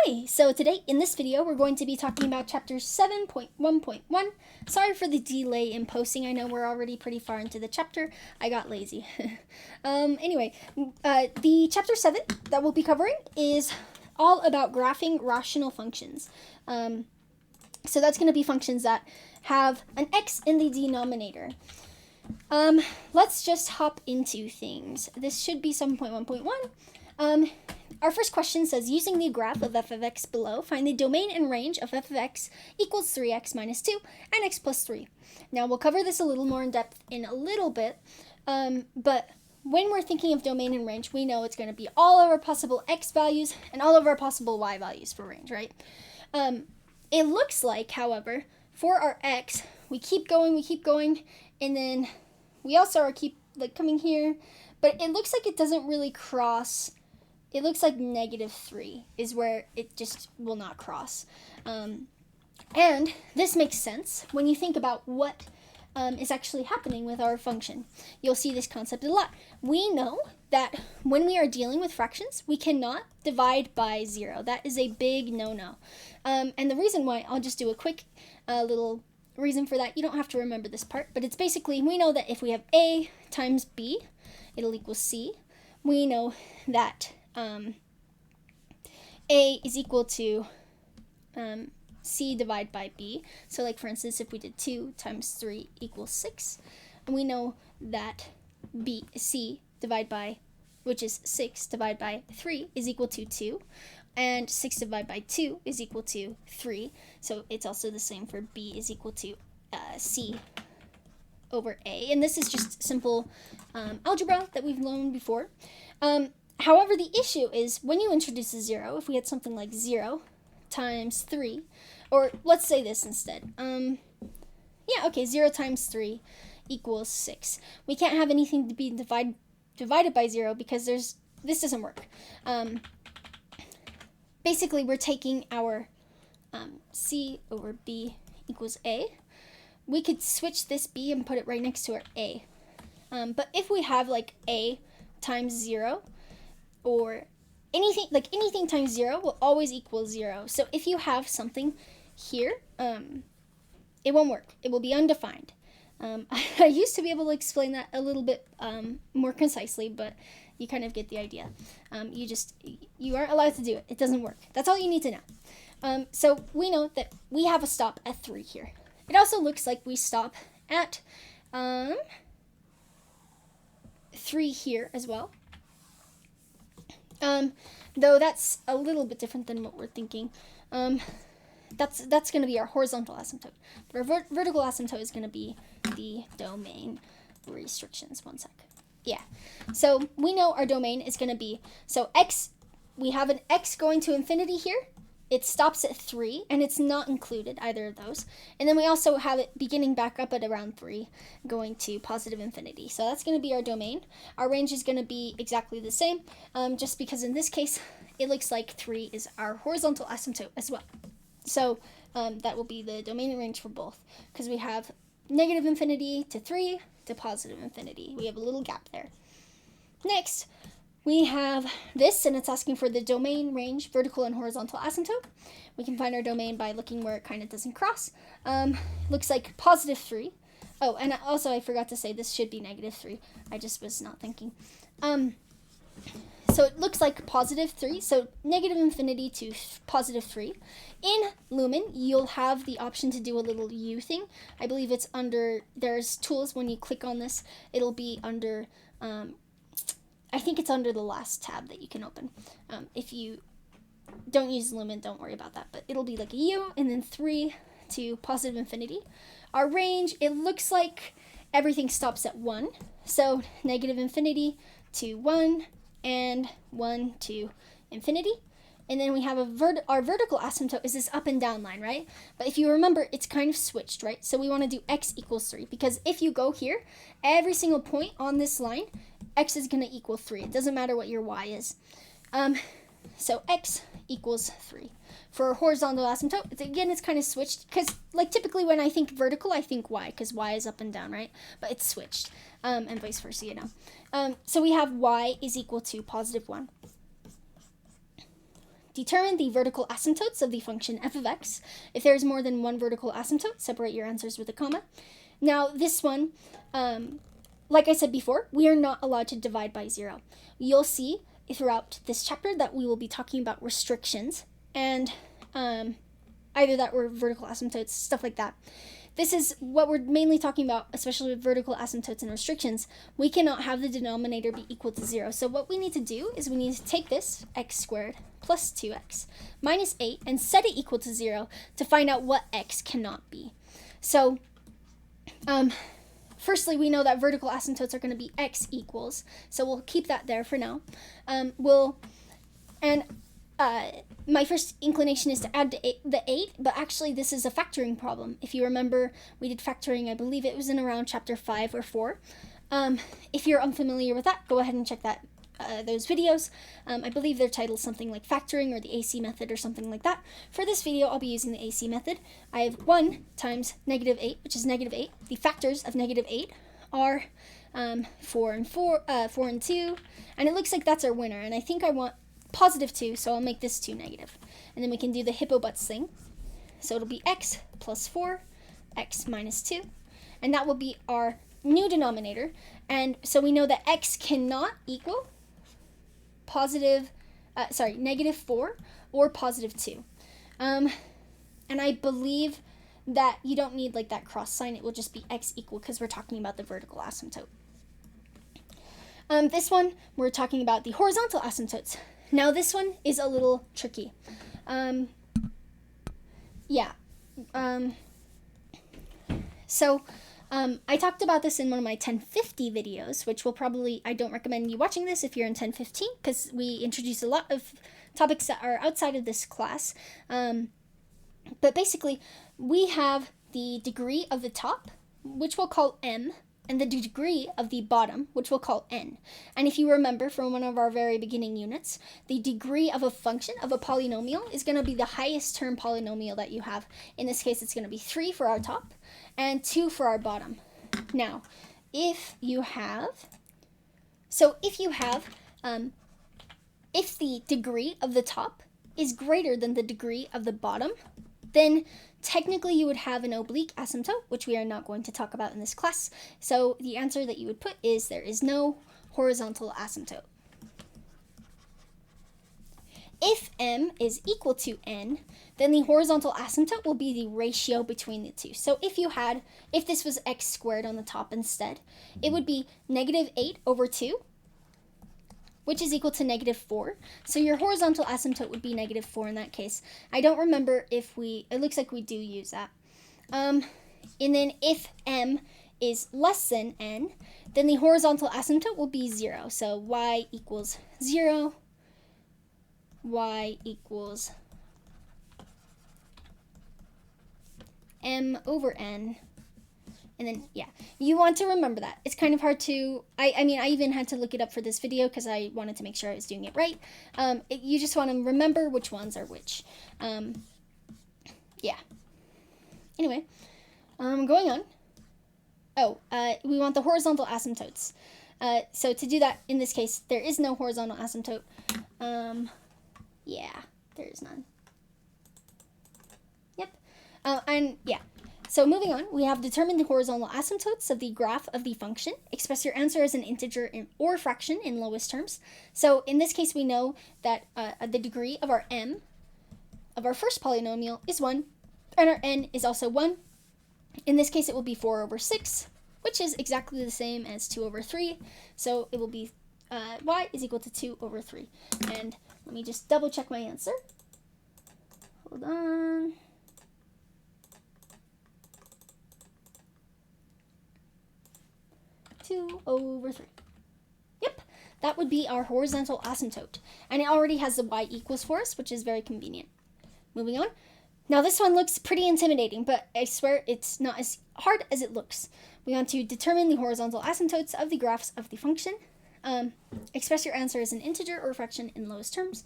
Hi! So today in this video we're going to be talking about chapter 7.1.1. Sorry for the delay in posting. I know we're already pretty far into the chapter. I got lazy. Anyway, the chapter 7 that we'll be covering is all about graphing rational functions. So that's going to be functions that have an x in the denominator. Let's just hop into things. This should be 7.1.1. Our first question says, using the graph of f of x below, find the domain and range of f of x equals 3x minus 2 and x plus 3. Now, we'll cover this a little more in depth in a little bit, but when we're thinking of domain and range, we know it's going to be all of our possible x values and all of our possible y values for range, right? It looks like, however, for our x, we keep going, and then we also keep coming here, but it looks like it doesn't really cross. It looks like -3 is where it just will not cross. And this makes sense when you think about what is actually happening with our function. You'll see this concept a lot. We know that when we are dealing with fractions, we cannot divide by 0. That is a big no-no. And the reason why, I'll just do a quick little reason for that. You don't have to remember this part, but it's basically, we know that if we have a times b, it'll equal c. We know that a is equal to c divided by b. So like for instance, if we did 2 times 3 equals 6, and we know that c divided by, which is 6 divided by 3 is equal to 2, and 6 divided by 2 is equal to 3. So it's also the same for b is equal to c over a. And this is just simple algebra that we've learned before. However, the issue is when you introduce a 0, if we had something like 0 times 3, or let's say this instead. 0 times 3 equals 6. We can't have anything to be divided by 0 because this doesn't work. Basically, we're taking our c over b equals a. We could switch this b and put it right next to our a. But if we have like a times 0, or anything times 0 will always equal 0. So if you have something here, it won't work. It will be undefined. I used to be able to explain that a little bit more concisely, but you kind of get the idea. You aren't allowed to do it. It doesn't work. That's all you need to know. So we know that we have a stop at 3 here. It also looks like we stop at 3 here as well. Though that's a little bit different than what we're thinking. That's going to be our horizontal asymptote. But our vertical asymptote is going to be the domain restrictions. One sec. Yeah. So we know our domain is going to be, so x, we have an x going to infinity here. It stops at 3, and it's not included, either of those. And then we also have it beginning back up at around 3, going to positive infinity. So that's going to be our domain. Our range is going to be exactly the same, just because in this case, it looks like 3 is our horizontal asymptote as well. So that will be the domain and range for both, because we have negative infinity to 3 to positive infinity. We have a little gap there. Next, we have this, and it's asking for the domain, range, vertical, and horizontal asymptote. We can find our domain by looking where it kind of doesn't cross. Looks like positive 3. Oh, and also I forgot to say this should be -3. I just was not thinking. So it looks like positive 3, so negative infinity to positive 3. In Lumen, you'll have the option to do a little U thing. I believe it's under, there's tools when you click on this. It'll be under, I think it's under the last tab that you can open. If you don't use Lumen, don't worry about that. But it'll be like a U and then 3 to positive infinity. Our range, it looks like everything stops at 1. So negative infinity to 1 and 1 to infinity. And then we have our vertical asymptote is this up and down line, right? But if you remember, it's kind of switched, right? So we want to do x equals 3, because if you go here, every single point on this line, x is going to equal 3. It doesn't matter what your y is. So x equals 3. For horizontal asymptote, it's kind of switched, because typically when I think vertical, I think y, because y is up and down, right? But it's switched, and vice versa, you know. So we have y is equal to positive 1. determine the vertical asymptotes of the function f of x. If there is more than one vertical asymptote, separate your answers with a comma. Now, this one, like I said before, we are not allowed to divide by 0. You'll see throughout this chapter that we will be talking about restrictions and either that or vertical asymptotes, stuff like that. This is what we're mainly talking about, especially with vertical asymptotes and restrictions. We cannot have the denominator be equal to 0. So what we need to do is we need to take this x squared plus 2x minus 8 and set it equal to 0 to find out what x cannot be. So firstly, we know that vertical asymptotes are going to be x equals, so we'll keep that there for now. My first inclination is to add the 8, but actually this is a factoring problem. If you remember, we did factoring, I believe it was in around chapter 5 or 4. If you're unfamiliar with that, go ahead and check those videos. I believe they're titled something like factoring or the AC method or something like that. For this video, I'll be using the AC method. I have 1 times negative 8, which is negative 8. The factors of negative 8 are 4 and 2, and it looks like that's our winner, and I think I want positive 2, so I'll make this 2 negative. And then we can do the hippo butts thing. So it'll be x plus 4, x minus 2, and that will be our new denominator. And so we know that x cannot equal negative 4 or positive 2. And I believe that you don't need like that cross sign. It will just be x equal because we're talking about the vertical asymptote. This one, we're talking about the horizontal asymptotes. Now this one is a little tricky. I talked about this in one of my 1050 videos, which I don't recommend you watching this if you're in 1015, because we introduce a lot of topics that are outside of this class. But basically, we have the degree of the top, which we'll call m, and the degree of the bottom, which we'll call n. And if you remember from one of our very beginning units, the degree of a function of a polynomial is going to be the highest term polynomial that you have. In this case, it's going to be 3 for our top and 2 for our bottom. Now, if the degree of the top is greater than the degree of the bottom, then technically you would have an oblique asymptote, which we are not going to talk about in this class. So the answer that you would put is there is no horizontal asymptote. If m is equal to n, then the horizontal asymptote will be the ratio between the two. So if this was x squared on the top instead, it would be negative 8 over 2, which is equal to negative 4. So your horizontal asymptote would be negative 4 in that case. I don't remember it looks like we do use that. And then if m is less than n, then the horizontal asymptote will be 0. So y equals 0, y equals m over n. And then, you want to remember that. It's kind of hard to, I even had to look it up for this video because I wanted to make sure I was doing it right. You just want to remember which ones are which. Anyway, going on. We want the horizontal asymptotes. So to do that, in this case, there is no horizontal asymptote. There is none. So moving on, we have determined the horizontal asymptotes of the graph of the function. Express your answer as an integer or fraction in lowest terms. So in this case, we know that the degree of our m, of our first polynomial, is 1, and our n is also 1. In this case, it will be 4 over 6, which is exactly the same as 2 over 3. So it will be y is equal to 2 over 3. And let me just double check my answer. Hold on. Over 3. Yep, that would be our horizontal asymptote. And it already has the y equals for us, which is very convenient. Moving on. Now this one looks pretty intimidating, but I swear it's not as hard as it looks. We want to determine the horizontal asymptotes of the graphs of the function. Express your answer as an integer or fraction in lowest terms.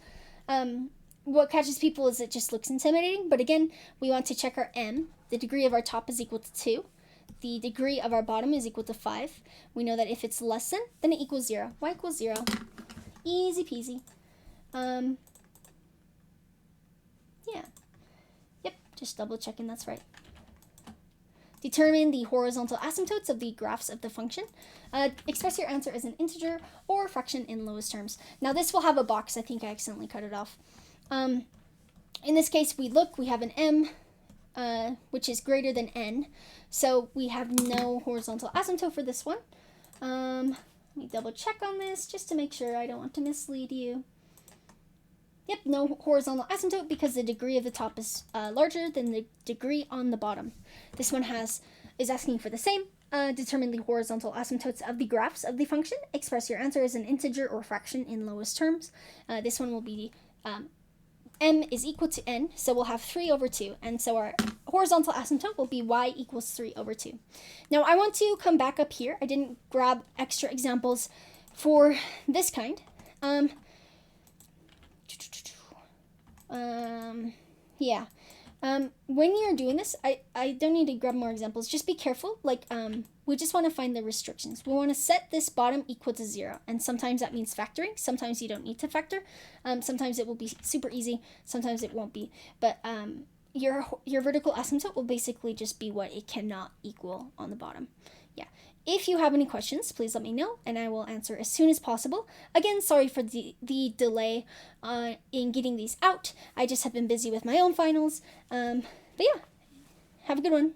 What catches people is it just looks intimidating, but again, we want to check our m. The degree of our top is equal to 2. The degree of our bottom is equal to 5. We know that if it's less than, then it equals 0. Y equals 0. Easy peasy. Just double checking that's right. Determine the horizontal asymptotes of the graphs of the function. Express your answer as an integer or fraction in lowest terms. Now this will have a box. I think I accidentally cut it off. In this case, we have an m, which is greater than n. So we have no horizontal asymptote for this one. Let me double check on this just to make sure. I don't want to mislead you. Yep, no horizontal asymptote because the degree of the top is larger than the degree on the bottom. This one is asking for the same. Determine the horizontal asymptotes of the graphs of the function. Express your answer as an integer or fraction in lowest terms. This one will be m is equal to n, so we'll have 3 over 2. And so our horizontal asymptote will be y equals 3 over 2. Now I want to come back up here. I didn't grab extra examples for this kind. When you're doing this, I don't need to grab more examples. Just be careful. We just want to find the restrictions. We want to set this bottom equal to 0. And sometimes that means factoring. Sometimes you don't need to factor. Sometimes it will be super easy. Sometimes it won't be. But your vertical asymptote will basically just be what it cannot equal on the bottom. Yeah. If you have any questions, please let me know, and I will answer as soon as possible. Again, sorry for the delay in getting these out. I just have been busy with my own finals. But yeah, have a good one.